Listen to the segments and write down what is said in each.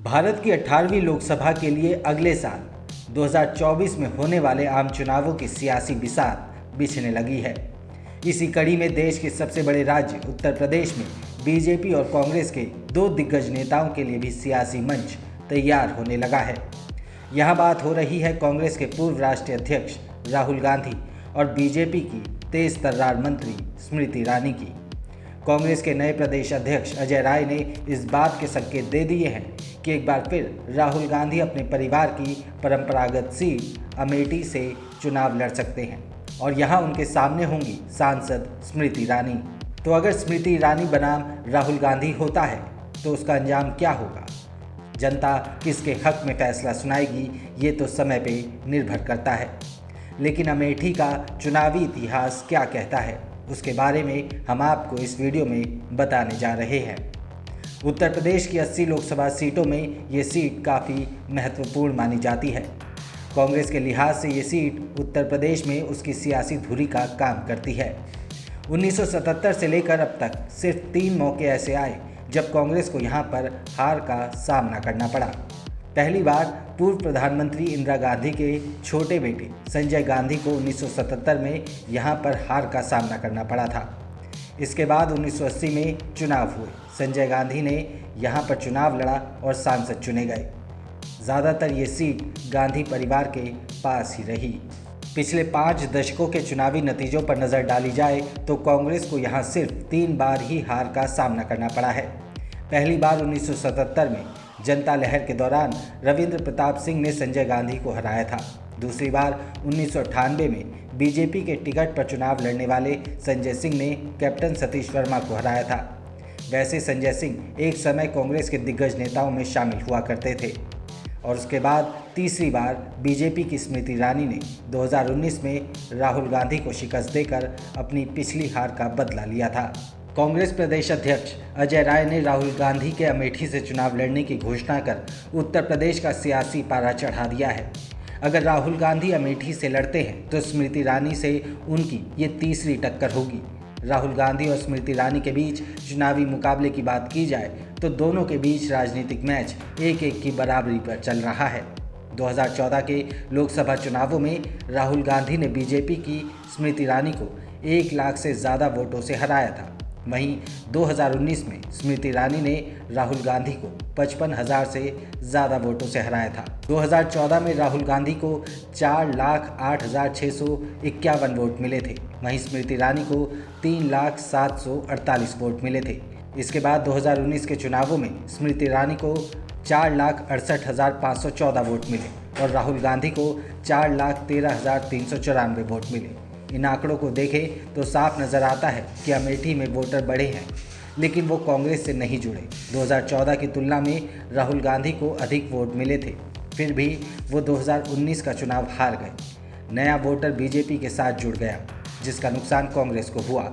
भारत की 18वीं लोकसभा के लिए अगले साल 2024 में होने वाले आम चुनावों की सियासी बिसात बिछने लगी है। इसी कड़ी में देश के सबसे बड़े राज्य उत्तर प्रदेश में बीजेपी और कांग्रेस के दो दिग्गज नेताओं के लिए भी सियासी मंच तैयार होने लगा है। यहाँ बात हो रही है कांग्रेस के पूर्व राष्ट्रीय अध्यक्ष राहुल गांधी और बीजेपी की तेज तर्रार मंत्री स्मृति ईरानी की। कांग्रेस के नए प्रदेश अध्यक्ष अजय राय ने इस बात के संकेत दे दिए हैं कि एक बार फिर राहुल गांधी अपने परिवार की परंपरागत सीट अमेठी से चुनाव लड़ सकते हैं और यहां उनके सामने होंगी सांसद स्मृति ईरानी। तो अगर स्मृति ईरानी बनाम राहुल गांधी होता है तो उसका अंजाम क्या होगा? जनता किसके हक में फैसला सुनाएगी, ये तो समय पे निर्भर करता है। लेकिन अमेठी का चुनावी इतिहास क्या कहता है, उसके बारे में हम आपको इस वीडियो में बताने जा रहे हैं। उत्तर प्रदेश की 80 लोकसभा सीटों में ये सीट काफ़ी महत्वपूर्ण मानी जाती है। कांग्रेस के लिहाज से ये सीट उत्तर प्रदेश में उसकी सियासी धुरी का काम करती है। 1977 से लेकर अब तक सिर्फ 3 मौके ऐसे आए जब कांग्रेस को यहाँ पर हार का सामना करना पड़ा। पहली बार पूर्व प्रधानमंत्री इंदिरा गांधी के छोटे बेटे संजय गांधी को 1977 में यहाँ पर हार का सामना करना पड़ा था। इसके बाद 1980 में चुनाव हुए। संजय गांधी ने यहाँ पर चुनाव लड़ा और सांसद चुने गए। ज़्यादातर ये सीट गांधी परिवार के पास ही रही। पिछले 5 दशकों के चुनावी नतीजों पर नज़र डाली जाए तो कांग्रेस को यहाँ सिर्फ 3 बार ही हार का सामना करना पड़ा है। पहली बार 1977 में जनता लहर के दौरान रविंद्र प्रताप सिंह ने संजय गांधी को हराया था। दूसरी बार 1998 में बीजेपी के टिकट पर चुनाव लड़ने वाले संजय सिंह ने कैप्टन सतीश वर्मा को हराया था। वैसे संजय सिंह एक समय कांग्रेस के दिग्गज नेताओं में शामिल हुआ करते थे। और उसके बाद तीसरी बार बीजेपी की स्मृति ईरानी ने 2019 में राहुल गांधी को शिकस्त देकर अपनी पिछली हार का बदला लिया था। कांग्रेस प्रदेश अध्यक्ष अजय राय ने राहुल गांधी के अमेठी से चुनाव लड़ने की घोषणा कर उत्तर प्रदेश का सियासी पारा चढ़ा दिया है। अगर राहुल गांधी अमेठी से लड़ते हैं तो स्मृति ईरानी से उनकी ये तीसरी टक्कर होगी। राहुल गांधी और स्मृति ईरानी के बीच चुनावी मुकाबले की बात की जाए तो दोनों के बीच राजनीतिक मैच 1-1 की बराबरी पर चल रहा है। 2014 के लोकसभा चुनावों में राहुल गांधी ने बीजेपी की स्मृति ईरानी को 1 लाख से ज़्यादा वोटों से हराया था। वहीं 2019 में स्मृति ईरानी ने राहुल गांधी को 55,000 से ज़्यादा वोटों से हराया था। 2014 में राहुल गांधी को 4,08,651 वोट मिले थे। वहीं स्मृति ईरानी को 3,07,48 वोट मिले थे। इसके बाद 2019 के चुनावों में स्मृति ईरानी को 4,68,514 वोट मिले और राहुल गांधी को 4,13,394 वोट मिले। इन आंकड़ों को देखें तो साफ नज़र आता है कि अमेठी में वोटर बढ़े हैं, लेकिन वो कांग्रेस से नहीं जुड़े। 2014 की तुलना में राहुल गांधी को अधिक वोट मिले थे, फिर भी वो 2019 का चुनाव हार गए। नया वोटर बीजेपी के साथ जुड़ गया, जिसका नुकसान कांग्रेस को हुआ।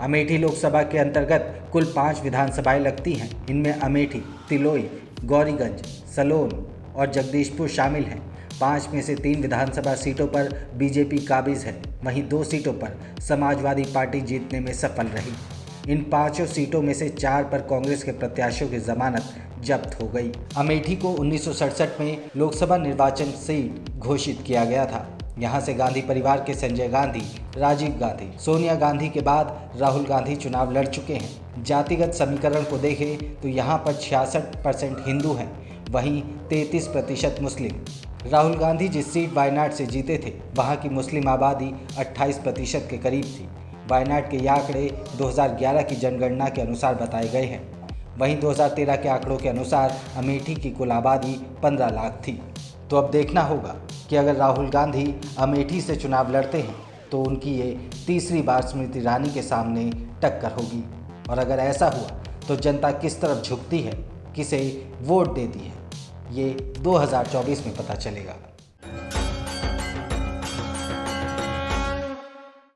अमेठी लोकसभा के अंतर्गत कुल 5 विधानसभाएं लगती हैं। इनमें अमेठी, तिलोई, गौरीगंज, सलोन और जगदीशपुर शामिल हैं। 5 में से 3 विधानसभा सीटों पर बीजेपी काबिज है, वहीं 2 सीटों पर समाजवादी पार्टी जीतने में सफल रही। इन 5 सीटों में से 4 पर कांग्रेस के प्रत्याशियों की जमानत जब्त हो गई। अमेठी को 1967 में लोकसभा निर्वाचन सीट घोषित किया गया था। यहाँ से गांधी परिवार के संजय गांधी, राजीव गांधी, सोनिया गांधी के बाद राहुल गांधी चुनाव लड़ चुके हैं। जातिगत समीकरण को देखें तो यहाँ पर 66% हिंदू हैं, वहीं 33% मुस्लिम। राहुल गांधी जिस सीट वायनाड से जीते थे, वहां की मुस्लिम आबादी 28% के करीब थी। वायनाड के ये आंकड़े 2011 की जनगणना के अनुसार बताए गए हैं। वहीं 2013 के आंकड़ों के अनुसार अमेठी की कुल आबादी 15 लाख थी। तो अब देखना होगा कि अगर राहुल गांधी अमेठी से चुनाव लड़ते हैं तो उनकी ये तीसरी बार स्मृति ईरानी के सामने टक्कर होगी। और अगर ऐसा हुआ तो जनता किस तरफ झुकती है, किसे वोट देती है, ये 2024 में पता चलेगा।